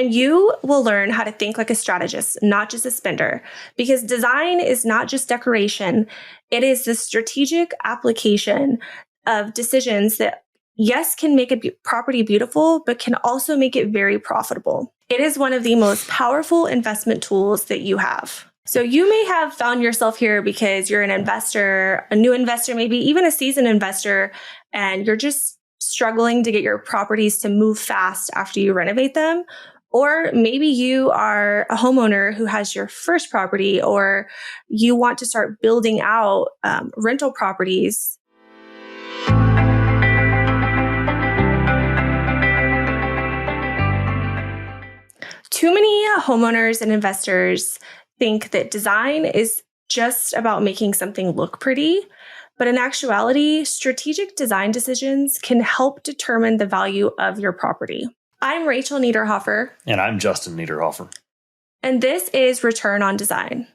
And you will learn how to think like a strategist, not just a spender, because design is not just decoration. It is the strategic application of decisions that, yes, can make a property beautiful, but can also make it very profitable. It is one of the most powerful investment tools that you have. So you may have found yourself here because you're an investor, a new investor, maybe even a seasoned investor, and you're just struggling to get your properties to move fast after you renovate them. Or maybe you are a homeowner who has your first property, or you want to start building out rental properties. Too many homeowners and investors think that design is just about making something look pretty. But in actuality, strategic design decisions can help determine the value of your property. I'm Rachel Niederhofer. And I'm Justin Niederhofer. And this is Return on Design,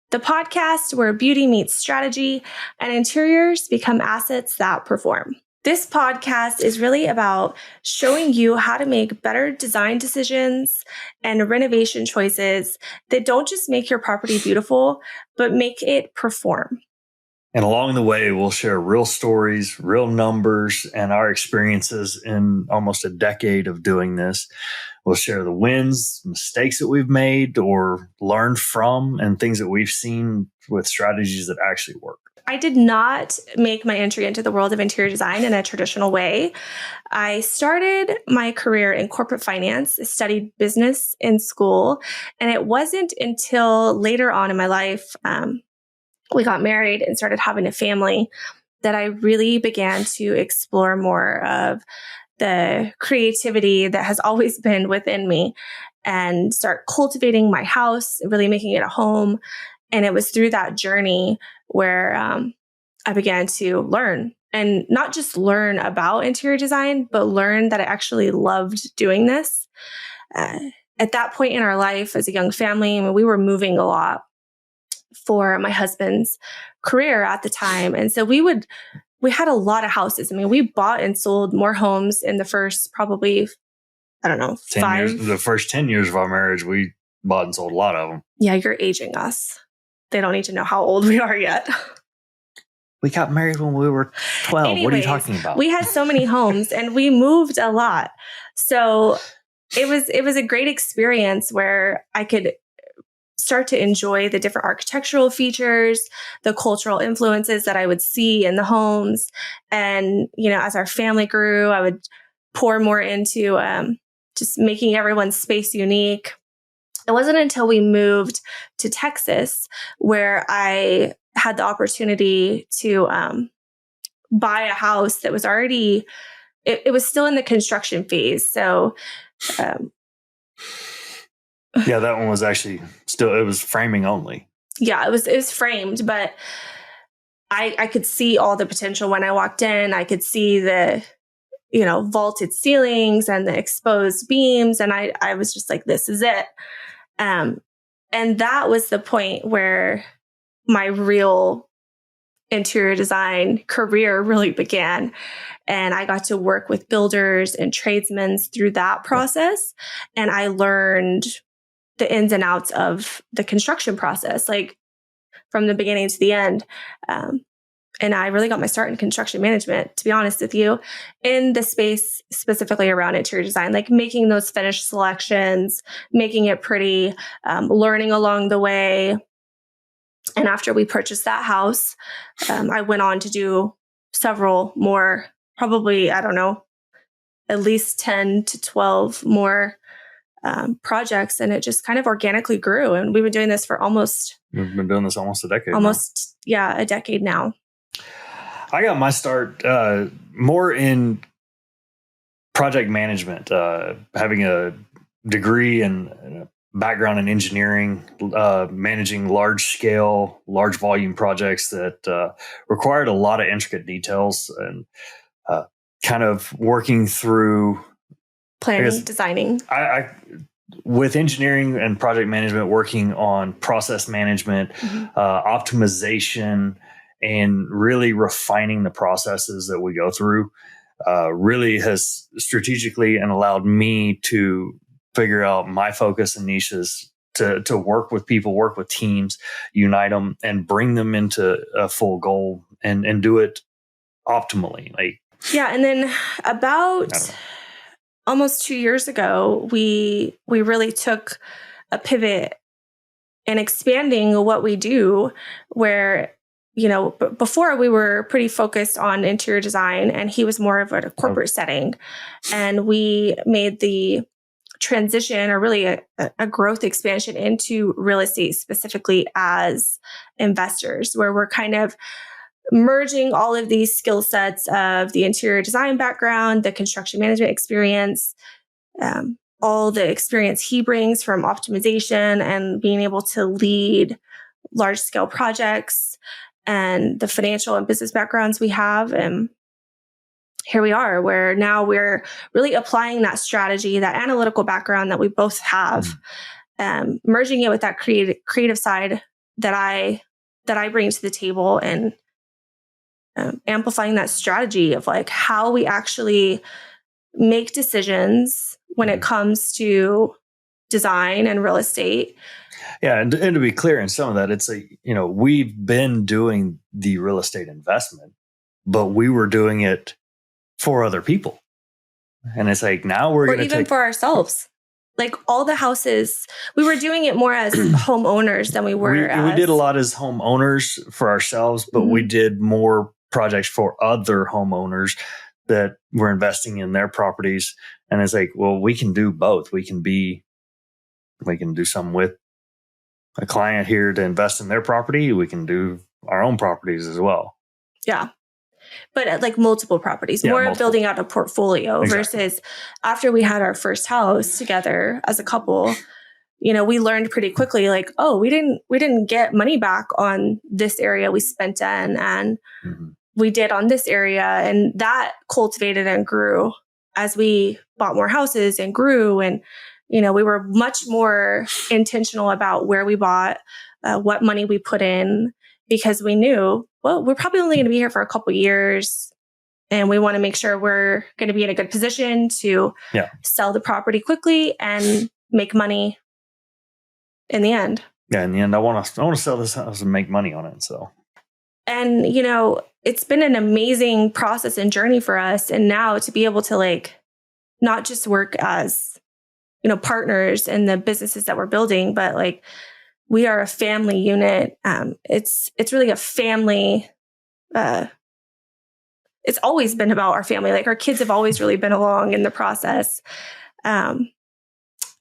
the podcast where beauty meets strategy and interiors become assets that perform. This podcast is really about showing you how to make better design decisions and renovation choices that don't just make your property beautiful, but make it perform. And along the way, we'll share real stories, real numbers, and our experiences in almost a decade of doing this. We'll share the wins, mistakes that we've made or learned from, and things that we've seen with strategies that actually work. I did not make my entry into the world of interior design in a traditional way. I started my career in corporate finance, studied business in school, and it wasn't until later on in my life, we got married and started having a family, that I really began to explore more of the creativity that has always been within me and start cultivating my house, really making it a home. And it was through that journey where I began to learn, and not just learn about interior design, but learn that I actually loved doing this. At that point in our life as a young family, I mean, we were moving a lot for my husband's career at the time. And so we had a lot of houses. I mean, we bought and sold more homes in the first probably, I don't know, 10 years. The first 10 years of our marriage, we bought and sold a lot of them. Yeah, you're aging us. They don't need to know how old we are yet. We got married when we were 12. Anyways, what are you talking about? We had so many homes and we moved a lot. So it was a great experience where I could start to enjoy the different architectural features, the cultural influences that I would see in the homes. And, as our family grew, I would pour more into just making everyone's space unique. It wasn't until we moved to Texas where I had the opportunity to buy a house that was already, it was still in the construction phase. So, yeah, that one was actually it was framing only. Yeah, it was framed, but I could see all the potential when I walked in. I could see the, vaulted ceilings and the exposed beams. And I was just like, this is it. And that was the point where my real interior design career really began. And I got to work with builders and tradesmen through that process. And I learned the ins and outs of the construction process, like from the beginning to the end. And I really got my start in construction management, to be honest with you, in the space specifically around interior design, like making those finished selections, making it pretty, learning along the way. And after we purchased that house, I went on to do several more, probably, I don't know, at least 10 to 12 more projects. And it just kind of organically grew. And we've been doing this for We've been doing this almost a decade. A decade now. I got my start more in project management, having a degree and background in engineering, managing large volume projects that required a lot of intricate details, and kind of working through planning, designing. I with engineering and project management, working on process management, optimization, and really refining the processes that we go through, really has strategically and allowed me to figure out my focus and niches to work with people, work with teams, unite them, and bring them into a full goal and do it optimally. And then about almost 2 years ago, we really took a pivot in expanding what we do, where, before we were pretty focused on interior design and he was more of a corporate setting. And we made the transition, or really a growth expansion, into real estate specifically as investors, where we're kind of merging all of these skill sets of the interior design background, the construction management experience, all the experience he brings from optimization and being able to lead large scale projects, and the financial and business backgrounds we have. And here we are, where now we're really applying that strategy, that analytical background that we both have, merging it with that creative side that I bring to the table, and amplifying that strategy of how we actually make decisions when it comes to design and real estate. Yeah. And to be clear in some of that, it's we've been doing the real estate investment, but we were doing it for other people. And it's now we're going to even for ourselves. All the houses, we were doing it more as homeowners than we were we did a lot as homeowners for ourselves, but we did more projects for other homeowners that were investing in their properties. And it's we can do both. We can do some with a client here to invest in their property. We can do our own properties as well. Yeah. But multiple properties, more of building out a portfolio. Exactly. Versus after we had our first house together as a couple, we learned pretty quickly, we didn't get money back on this area we spent in, and we did on this area. And that cultivated and grew as we bought more houses and grew. And, we were much more intentional about where we bought, what money we put in, because we knew, we're probably only going to be here for a couple years, and we want to make sure we're going to be in a good position to sell the property quickly and make money in the end. Yeah, in the end, I want to sell this house and make money on it. So, and it's been an amazing process and journey for us, and now to be able to not just work as partners in the businesses that we're building, but we are a family unit. It's really a family. It's always been about our family. Our kids have always really been along in the process of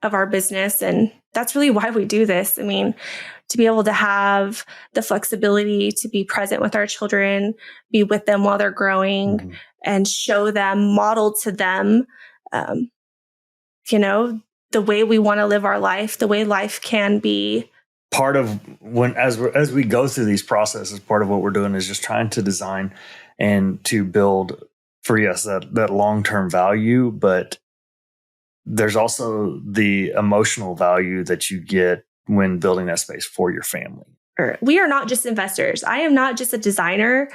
our business. And that's really why we do this. I mean, to be able to have the flexibility to be present with our children, be with them while they're growing, and show them, model to them, the way we want to live our life, the way life can be. Part of as we go through these processes, part of what we're doing is just trying to design and to build for that long-term value. But there's also the emotional value that you get when building that space for your family. We are not just investors. I am not just a designer.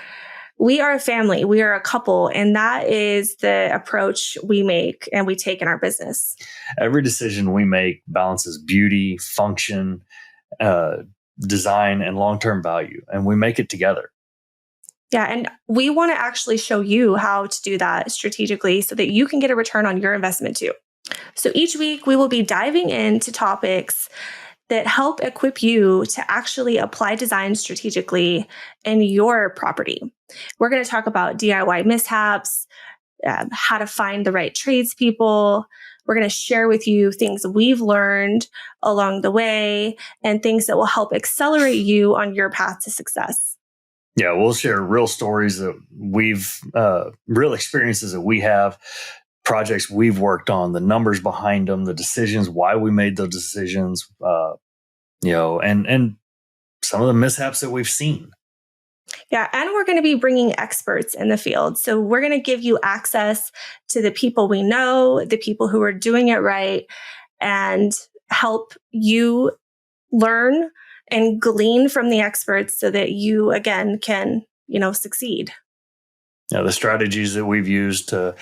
We are a family. We are a couple. And that is the approach we make and we take in our business. Every decision we make balances beauty, function, design, and long-term value. And we make it together. Yeah. And we want to actually show you how to do that strategically so that you can get a return on your investment too. So each week we will be diving into topics that help equip you to actually apply design strategically in your property. We're going to talk about DIY mishaps, how to find the right tradespeople. We're going to share with you things we've learned along the way and things that will help accelerate you on your path to success. Yeah, we'll share real stories that we've, real experiences that we have, projects we've worked on, the numbers behind them, the decisions, why we made those decisions, and some of the mishaps that we've seen. Yeah, and we're going to be bringing experts in the field. So we're going to give you access to the people we know, the people who are doing it right, and help you learn and glean from the experts so that you, again, can, succeed. The strategies that we've used to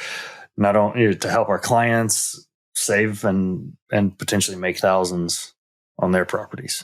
not only to help our clients save and potentially make thousands on their properties.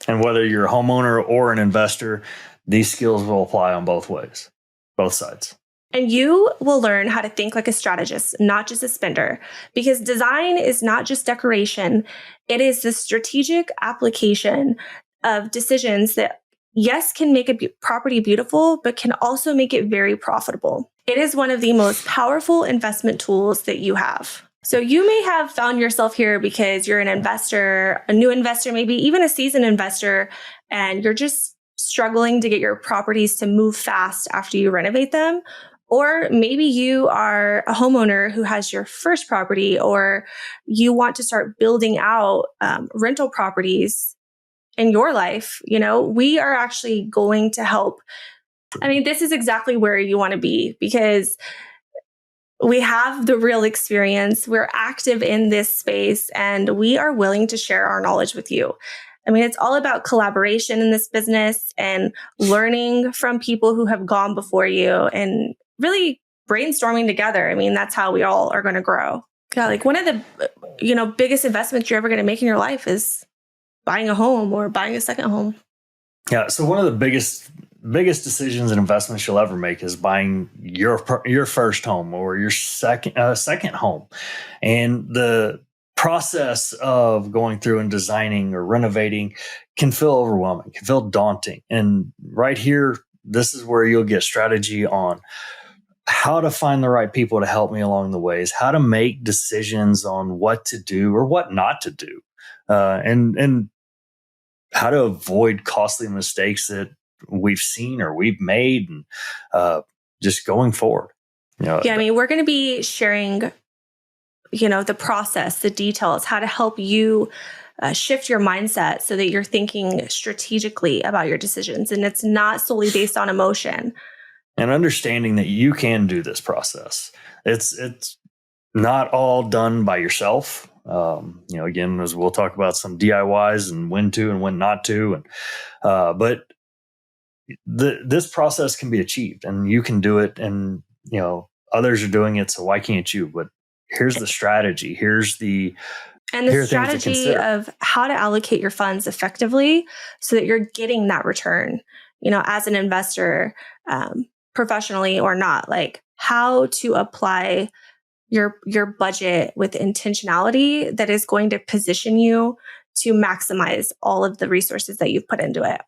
And whether you're a homeowner or an investor, these skills will apply on both ways, both sides. And you will learn how to think like a strategist, not just a spender, because design is not just decoration. It is the strategic application of decisions that, yes, can make a property beautiful, but can also make it very profitable. It is one of the most powerful investment tools that you have. So you may have found yourself here because you're an investor, a new investor, maybe even a seasoned investor, and you're just struggling to get your properties to move fast after you renovate them. Or maybe you are a homeowner who has your first property, or you want to start building out rental properties in your life. We are actually going to help. I mean, this is exactly where you want to be, because we have the real experience. We're active in this space, and we are willing to share our knowledge with you. I mean, it's all about collaboration in this business and learning from people who have gone before you and really brainstorming together. I mean, that's how we all are going to grow. Yeah, like one of the, biggest investments you're ever going to make in your life is buying a home or buying a second home. Yeah. So one of the biggest decisions and investments you'll ever make is buying your first home or your second home. And the process of going through and designing or renovating can feel overwhelming, can feel daunting. And right here, this is where you'll get strategy on how to find the right people to help me along the ways, how to make decisions on what to do or what not to do, and how to avoid costly mistakes that we've seen or we've made, and just going forward. Yeah, I mean, we're going to be sharing, the process, the details, how to help you shift your mindset so that you're thinking strategically about your decisions, and it's not solely based on emotion. And understanding that you can do this process. It's not all done by yourself. Again, as we'll talk about some DIYs and when to and when not to, and but this process can be achieved, and you can do it. And others are doing it, so why can't you? But here's the strategy. Here's the strategy of how to allocate your funds effectively so that you're getting that return. As an investor, professionally or not, like how to apply your budget with intentionality that is going to position you to maximize all of the resources that you've put into it.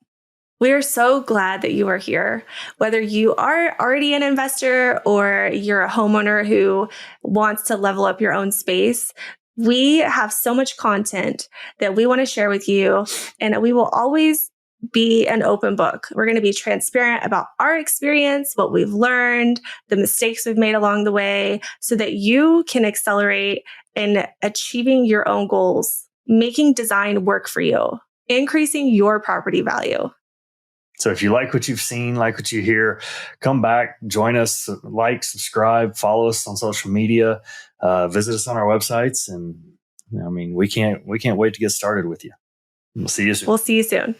We are so glad that you are here. Whether you are already an investor or you're a homeowner who wants to level up your own space, we have so much content that we want to share with you, and we will always be an open book. We're going to be transparent about our experience, what we've learned, the mistakes we've made along the way, so that you can accelerate in achieving your own goals, making design work for you, increasing your property value. So if you like what you've seen, like what you hear, come back, join us, like, subscribe, follow us on social media, visit us on our websites. And we can't wait to get started with you. We'll see you soon.